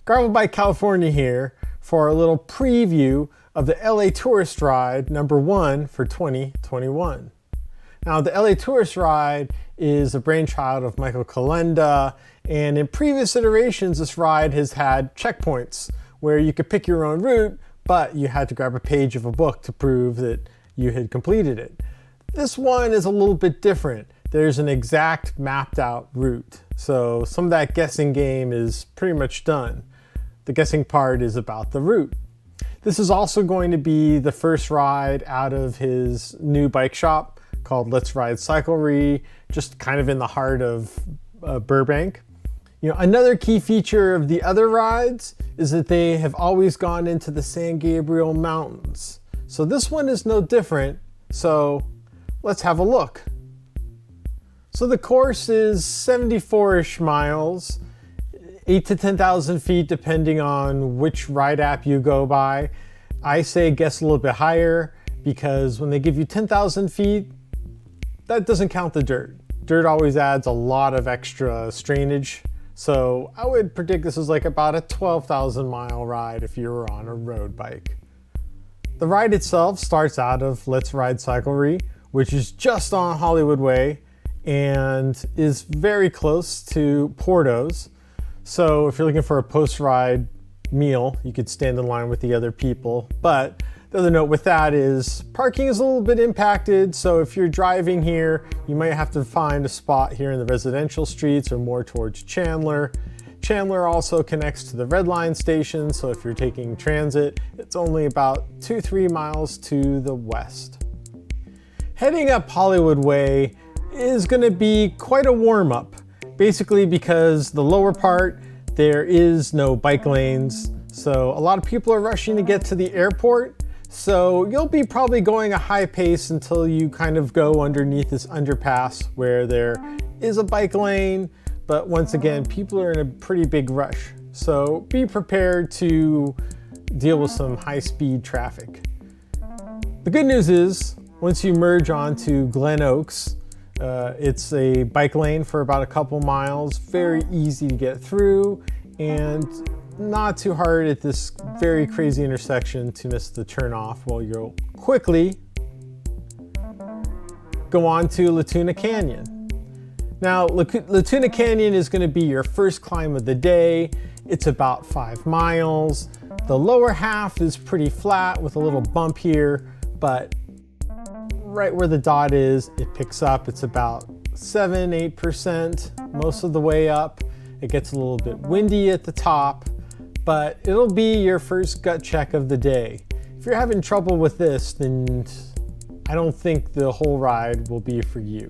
Gravel Bike California here for a little preview of the LA Tourist Ride #1 for 2021. Now the LA Tourist Ride is a brainchild of Michael Kalenda, and in previous iterations this ride has had checkpoints where you could pick your own route, but you had to grab a page of a book to prove that you had completed it. This one is a little bit different. There's an exact mapped out route, so some of that guessing game is pretty much done. The guessing part is about the route. This is also going to be the first ride out of his new bike shop called Let's Ride Cyclery, just kind of in the heart of Burbank. Another key feature of the other rides is that they have always gone into the San Gabriel Mountains. So this one is no different, so let's have a look. So the course is 74-ish miles, 8 to 10,000 feet depending on which ride app you go by. I say guess a little bit higher because when they give you 10,000 feet, that doesn't count the dirt. Dirt always adds a lot of extra strainage. So I would predict this is like about a 12,000 mile ride if you were on a road bike. The ride itself starts out of Let's Ride Cyclery, which is just on Hollywood Way and is very close to Porto's. So if you're looking for a post-ride meal, you could stand in line with the other people. But the other note with that is parking is a little bit impacted. So if you're driving here, you might have to find a spot here in the residential streets or more towards Chandler. Chandler also connects to the Red Line station. So if you're taking transit, it's only about 2-3 miles to the west. Heading up Hollywood Way is going to be quite a warm-up. Basically because the lower part, there is no bike lanes. So a lot of people are rushing to get to the airport. So you'll be probably going a high pace until you kind of go underneath this underpass where there is a bike lane. But once again, people are in a pretty big rush. So be prepared to deal with some high-speed traffic. The good news is once you merge onto Glen Oaks, it's a bike lane for about a couple miles, very easy to get through and not too hard at this very crazy intersection to miss the turnoff while you'll quickly go on to Tuna Canyon. Now, Tuna Canyon is going to be your first climb of the day. It's about 5 miles. The lower half is pretty flat with a little bump here, but right where the dot is, it picks up. It's about 7-8% most of the way up. It gets a little bit windy at the top, but it'll be your first gut check of the day. If you're having trouble with this, then I don't think the whole ride will be for you.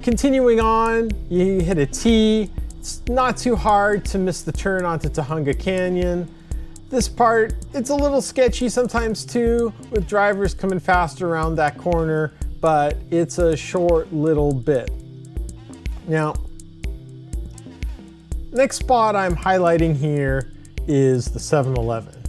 Continuing on, you hit a T. It's not too hard to miss the turn onto Tujunga Canyon. This part, it's a little sketchy sometimes too, with drivers coming fast around that corner, but it's a short little bit. Now, next spot I'm highlighting here is the 7-Eleven.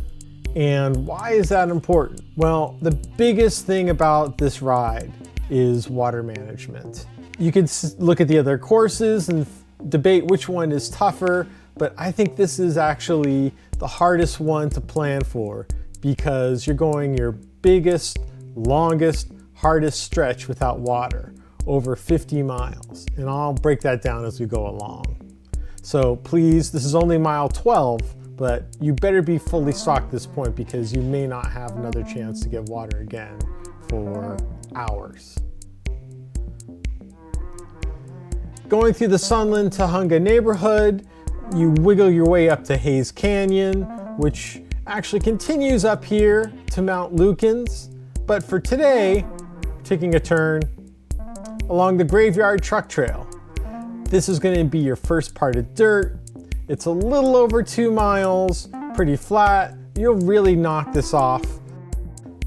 And why is that important? Well, the biggest thing about this ride is water management. You could look at the other courses and debate which one is tougher, but I think this is actually the hardest one to plan for because you're going your biggest, longest, hardest stretch without water, over 50 miles. And I'll break that down as we go along. So please, this is only mile 12, but you better be fully stocked at this point because you may not have another chance to get water again for hours. Going through the Sunland Tujunga neighborhood, you wiggle your way up to Hayes Canyon, which actually continues up here to Mount Lukens. But for today, taking a turn along the Graveyard Truck Trail. This is going to be your first part of dirt. It's a little over 2 miles, pretty flat. You'll really knock this off.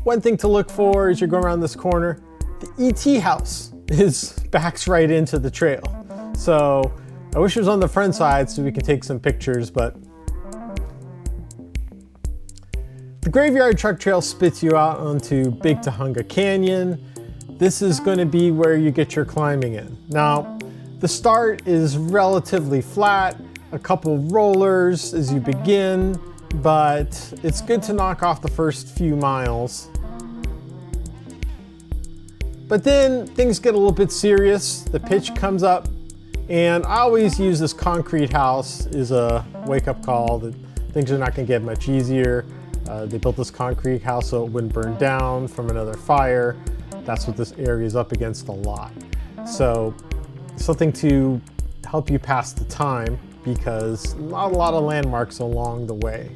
One thing to look for as you're going around this corner, the ET house backs right into the trail. So I wish it was on the front side so we can take some pictures, but the Graveyard Truck Trail spits you out onto Big Tujunga Canyon. This is going to be where you get your climbing in. Now, The start is relatively flat, a couple rollers as you begin, but it's good to knock off the first few miles. But then things get a little bit serious, the pitch comes up, and I always use this concrete house as a wake-up call that things are not going to get much easier. They built this concrete house so it wouldn't burn down from another fire. That's what this area is up against a lot. So something to help you pass the time, because not a lot of landmarks along the way.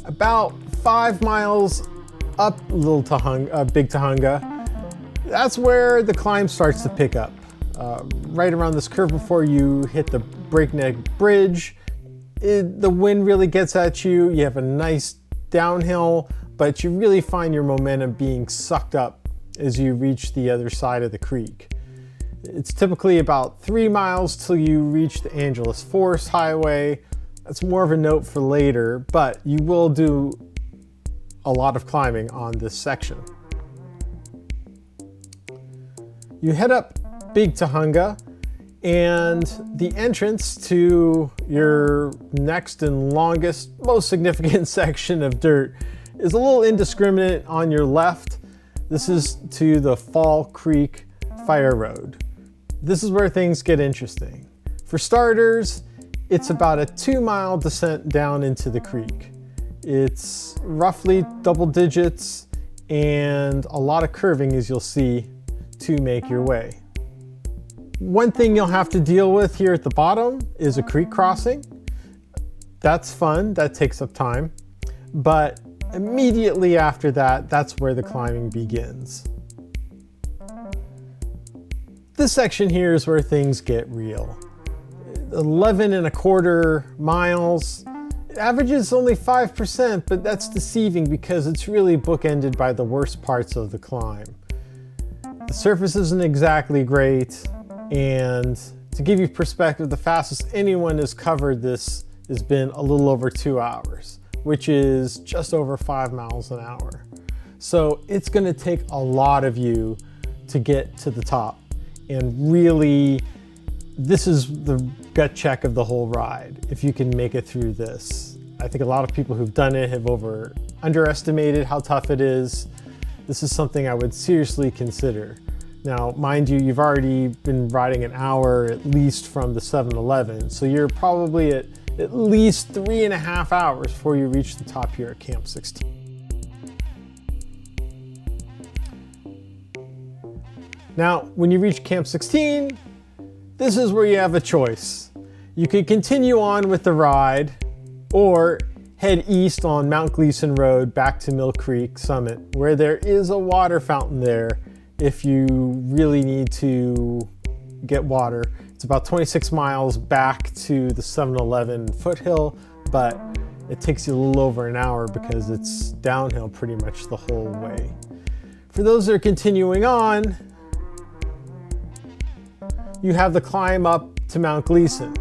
About 5 miles up Big Tujunga, that's where the climb starts to pick up. Right around this curve before you hit the breakneck bridge, the wind really gets at you. You have a nice downhill, but you really find your momentum being sucked up as you reach the other side of the creek. It's typically about 3 miles till you reach the Angeles Forest Highway. That's more of a note for later, but you will do a lot of climbing on this section. You head up Big Tujunga, and the entrance to your next and longest, most significant section of dirt is a little indiscriminate on your left. This is to the Fall Creek Fire Road. This is where things get interesting. For starters, it's about a 2-mile descent down into the creek. It's roughly double digits and a lot of curving, as you'll see, to make your way. One thing you'll have to deal with here at the bottom is a creek crossing. That's fun, that takes up time, but immediately after that, that's where the climbing begins. This section here is where things get real. 11.25 miles. It averages only 5%, but that's deceiving because it's really bookended by the worst parts of the climb. The surface isn't exactly great, and to give you perspective, the fastest anyone has covered this has been a little over 2 hours, which is just over 5 miles an hour. So it's going to take a lot of you to get to the top, and really, this is the gut check of the whole ride. If you can make it through this, I think a lot of people who've done it have underestimated how tough it is. This is something I would seriously consider. Now, mind you, you've already been riding an hour at least from the 7-Eleven, so you're probably at least 3.5 hours before you reach the top here at Camp 16. Now, when you reach Camp 16, this is where you have a choice. You could continue on with the ride or head east on Mount Gleason Road back to Mill Creek Summit, where there is a water fountain there if you really need to get water. It's about 26 miles back to the 7-Eleven foothill, but it takes you a little over an hour because it's downhill pretty much the whole way. For those that are continuing on, you have the climb up to Mount Gleason.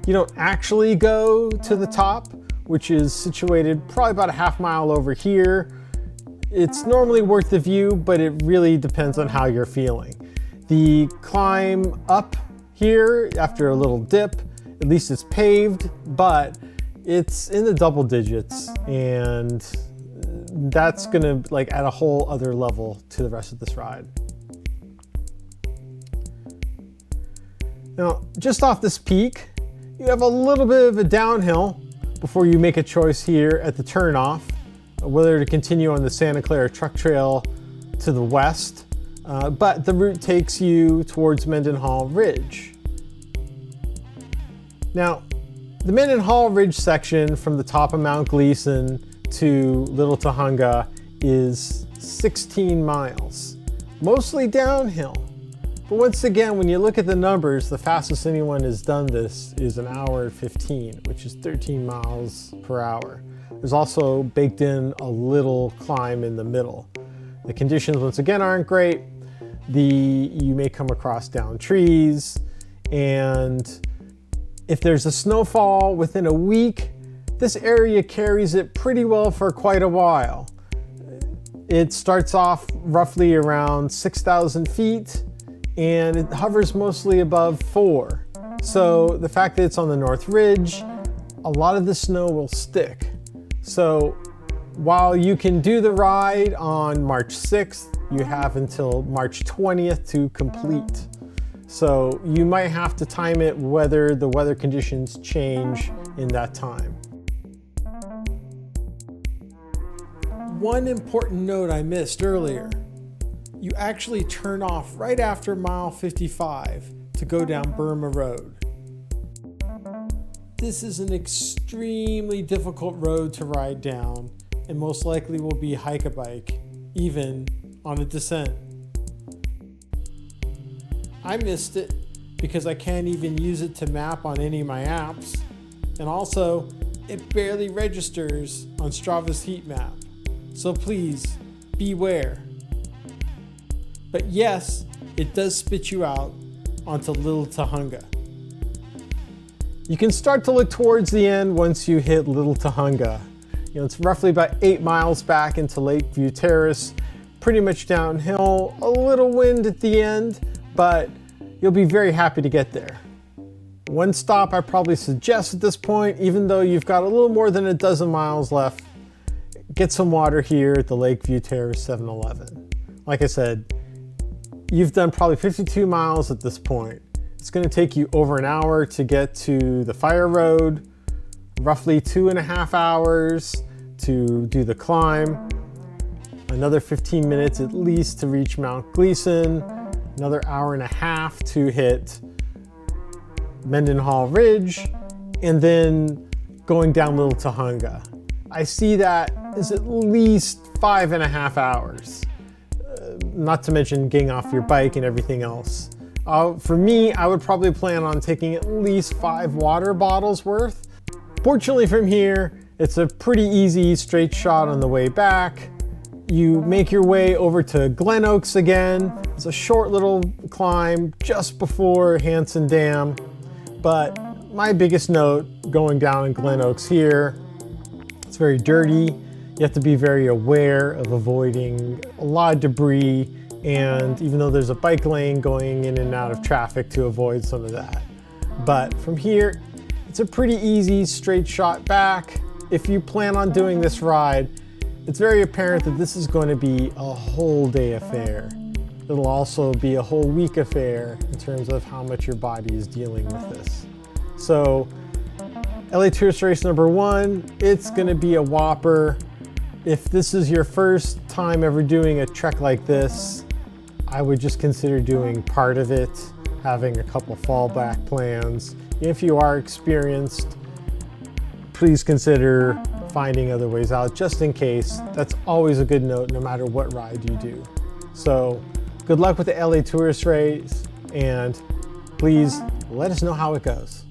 You don't actually go to the top, which is situated probably about a half mile over here. It's normally worth the view, but it really depends on how you're feeling. The climb up here, after a little dip, at least it's paved, but it's in the double digits, and that's gonna add a whole other level to the rest of this ride. Now, just off this peak, you have a little bit of a downhill before you make a choice here at the turnoff, whether to continue on the Santa Clara Truck Trail to the west, but the route takes you towards Mendenhall Ridge. Now, the Mendenhall Ridge section from the top of Mount Gleason to Little Tujunga is 16 miles, mostly downhill. But once again, when you look at the numbers, the fastest anyone has done this is 1 hour and 15, which is 13 miles per hour. There's also baked in a little climb in the middle. The conditions, once again, aren't great. You may come across downed trees, and if there's a snowfall within a week, this area carries it pretty well for quite a while. It starts off roughly around 6,000 feet, and it hovers mostly above 4. So the fact that it's on the North Ridge, a lot of the snow will stick. So while you can do the ride on March 6th, you have until March 20th to complete. So you might have to time it whether the weather conditions change in that time. One important note I missed earlier. You actually turn off right after mile 55 to go down Burma Road. This is an extremely difficult road to ride down and most likely will be hike-a-bike, even on a descent. I missed it because I can't even use it to map on any of my apps, and also it barely registers on Strava's heat map. So please, beware. But yes, it does spit you out onto Little Tujunga. You can start to look towards the end once you hit Little Tujunga. It's roughly about 8 miles back into Lakeview Terrace, pretty much downhill, a little wind at the end, but you'll be very happy to get there. One stop I probably suggest at this point, even though you've got a little more than a dozen miles left, get some water here at the Lakeview Terrace 7-Eleven. Like I said, you've done probably 52 miles at this point. It's going to take you over an hour to get to the Fire Road, roughly 2.5 hours to do the climb, another 15 minutes at least to reach Mount Gleason, another 1.5 hours to hit Mendenhall Ridge, and then going down Little Tujunga. I see that as at least 5.5 hours, not to mention getting off your bike and everything else. For me, I would probably plan on taking at least 5 water bottles worth. Fortunately from here, it's a pretty easy straight shot on the way back. You make your way over to Glen Oaks again. It's a short little climb just before Hanson Dam. But my biggest note going down in Glen Oaks here, it's very dirty. You have to be very aware of avoiding a lot of debris, and even though there's a bike lane going in and out of traffic to avoid some of that. But from here, it's a pretty easy straight shot back. If you plan on doing this ride, it's very apparent that this is going to be a whole day affair. It'll also be a whole week affair in terms of how much your body is dealing with this. So LA Tourist Race number 1, it's going to be a whopper. If this is your first time ever doing a trek like this, I would just consider doing part of it, having a couple fallback plans. If you are experienced, please consider finding other ways out just in case. That's always a good note no matter what ride you do. So good luck with the LA Tourist Race, and please let us know how it goes.